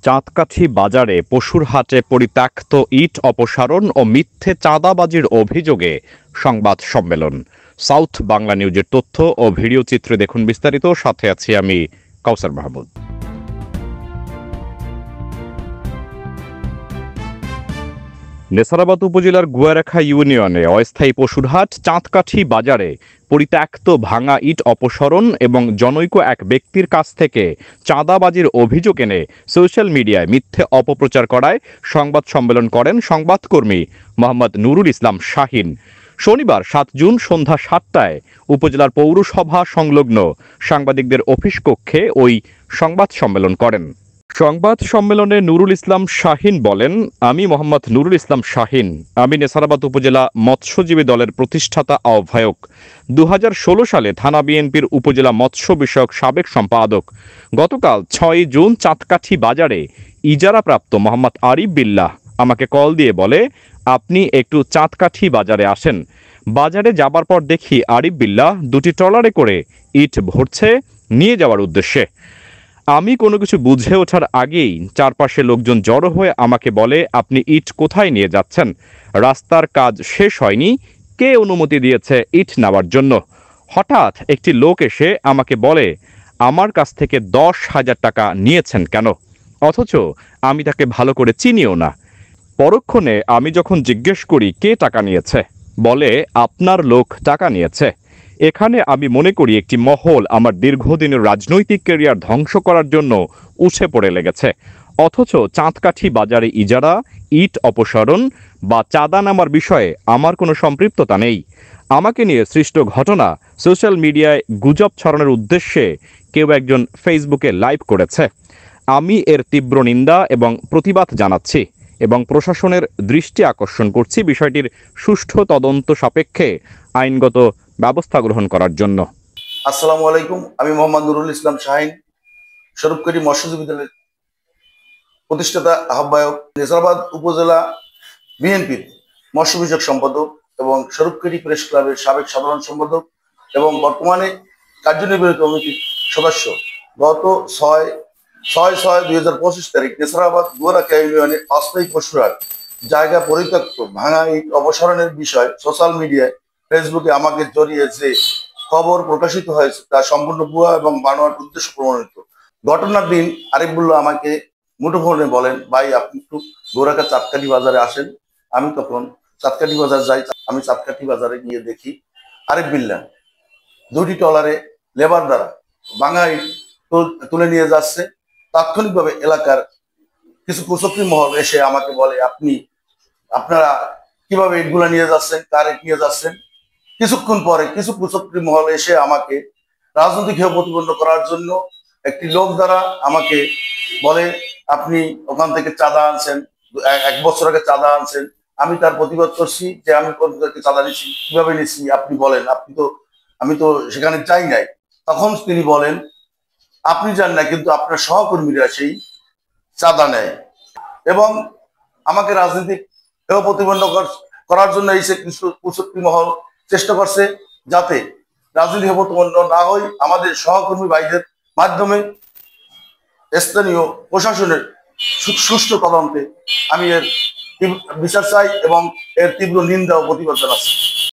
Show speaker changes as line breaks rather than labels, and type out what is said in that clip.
চাঁদকাঠি বাজারে পশুর হাটে পরিত্যক্ত ইট অপসারণ ও মিথ্যে চাঁদাবাজির অভিযোগে সংবাদ সম্মেলন। সাউথ বাংলা নিউজের তথ্য ও ভিডিও চিত্রে দেখুন বিস্তারিত। সাথে আছি আমি কাউসার মাহমুদ। নেসারাবাদ উপজেলার গুয়ারেখা ইউনিয়নে অস্থায়ী পশুর হাট চাঁদকাঠি বাজারে পরিত্যক্ত ভাঙা ইট অপসারণ এবং জনৈক এক ব্যক্তির কাছ থেকে চাঁদাবাজির অভিযোগ এনে সোশ্যাল মিডিয়ায় মিথ্যে অপপ্রচার করায় সংবাদ সম্মেলন করেন সংবাদকর্মী মোহাম্মদ নুরুল ইসলাম শাহিন। শনিবার ৭ জুন সন্ধ্যা ৭টায় উপজেলার পৌরসভা সংলগ্ন সাংবাদিকদের অফিস কক্ষে ওই সংবাদ সম্মেলন করেন। সংবাদ সম্মেলনে নুরুল ইসলাম শাহিন বলেন, আমি মোহাম্মদ নুরুল ইসলাম শাহিন। আমি নেসারাবাদ উপজেলা মৎস্যজীবী দলের প্রতিষ্ঠাতা আহ্বায়ক। ২০১৬ সালে থানা বিএনপির উপজেলা মৎস্য বিষয়ক সাবেক সম্পাদক। গতকাল ৬ জুন চাঁদকাঠি বাজারে ইজারাপ্রাপ্ত মোহাম্মদ আরিফ বিল্লাহ আমাকে কল দিয়ে বলে, আপনি একটু চাঁদকাঠি বাজারে আসেন। বাজারে যাবার পর দেখি আরিফ বিল্লাহ দুটি ট্রলারে করে ইট ভরছে নিয়ে যাওয়ার উদ্দেশ্যে। আমি কোনো কিছু বুঝে ওঠার আগেই চারপাশে লোকজন জড়ো হয়ে আমাকে বলে, আপনি ইট কোথায় নিয়ে যাচ্ছেন? রাস্তার কাজ শেষ হয়নি, কে অনুমতি দিয়েছে ইট নেওয়ার জন্য? হঠাৎ একটি লোক এসে আমাকে বলে, আমার কাছ থেকে ১০,০০০ টাকা নিয়েছেন কেন? অথচ আমি তাকে ভালো করে চিনিও না। পরক্ষণে আমি যখন জিজ্ঞেস করি কে টাকা নিয়েছে, বলে আপনার লোক টাকা নিয়েছে। এখানে আমি মনে করি একটি মহল আমার দীর্ঘদিনের রাজনৈতিক ক্যারিয়ার ধ্বংস করার জন্য উঠে পড়ে লেগেছে। অথচ চাঁদকাঠি বাজারে ইজারা, ইট অপসারণ বা চাঁদা নামার বিষয়ে আমার কোনো সম্পৃক্ততা নেই। আমাকে নিয়ে সৃষ্ট ঘটনা সোশ্যাল মিডিয়ায় গুজব ছড়ানোর উদ্দেশ্যে কেউ একজন ফেসবুকে লাইভ করেছে। আমি এর তীব্র নিন্দা এবং প্রতিবাদ জানাচ্ছি এবং প্রশাসনের দৃষ্টি আকর্ষণ করছি বিষয়টির সুষ্ঠু তদন্ত সাপেক্ষে আইনগত ব্যবস্থা গ্রহণ করার জন্য।
আসসালামু আলাইকুম। আমি মোহাম্মদ নুরুল ইসলাম শাহিন, স্বরূপকারী মৎস্যজীবী দলের প্রতিষ্ঠাতা আহ্বায়ক, নেসারাবাদ উপজেলা বিএনপির মৎস্য বিষয়ক সম্পাদক এবং স্বরূপকারী প্রেস ক্লাবের সাবেক সাধারণ সম্পাদক এবং বর্তমানে কার্যনির্বাহী কমিটির সদস্য। গত ৬/৬/২০২৫ তারিখ নেসারাবাদ গুয়ারেখা ইউনিয়নে অস্থায়ী পশুর হাট জায়গা পরিত্যক্ত ভাঙা ইট অপসারণের বিষয় সোশ্যাল মিডিয়ায় ফেসবুকে আমাকে জড়িয়ে যে খবর প্রকাশিত হয়েছে তা সম্পূর্ণ ভুয়া এবং বানোয়াট উদ্দেশ্য প্রমাণিত। ঘটনার দিন আরিফুল্লাহ আমাকে মুঠোফোনে বলেন, ভাই আপনি একটু গুয়ারেখা চাঁদকাঠি বাজারে আসেন। আমি তখন চাঁদকাঠি বাজার যাই। আমি চাঁদকাঠি বাজারে গিয়ে দেখি আরিফ বিল্লাহ দুটি ট্রলারে লেবার দ্বারা ভাঙা ইট তুলে নিয়ে যাচ্ছে। তাৎক্ষণিকভাবে এলাকার কিছু কুচক্রী মহল এসে আমাকে বলে, আপনারা কিভাবে ইটগুলা নিয়ে যাচ্ছেন, কার ইট নিয়ে যাচ্ছেন? কিছুক্ষণ পরে কিছু কুচক্রী মহল এসে আমাকে রাজনৈতিক হেয় প্রতিপন্ন করার জন্য একটি লোক দ্বারা আমাকে বলে, আপনি ওখান থেকে চাঁদা আনছেন, ১ বছর আগে চাঁদা আনছেন। আমি তার প্রতিবাদ করছি যে আমি কোন চাঁদা নিচ্ছি, কিভাবে নিচ্ছি আপনি বলেন, আমি তো সেখানে যাই নাই। তখন তিনি বলেন, আপনি যান না কিন্তু আপনার সহকর্মীরা সেই চাঁদা নেয় এবং আমাকে রাজনৈতিক হেয় প্রতিপন্ন করার জন্য এই কিছু কুচক্রী মহল চেষ্টা করছে যাতে রাজনৈতিক হেয় প্রতিপন্ন না হয়। আমাদের সহকর্মী ভাইদের মাধ্যমে স্থানীয় প্রশাসনের সুষ্ঠু তদন্তে আমি এর বিচার চাই এবং এর তীব্র নিন্দা ও প্রতিবাদ জানাচ্ছি।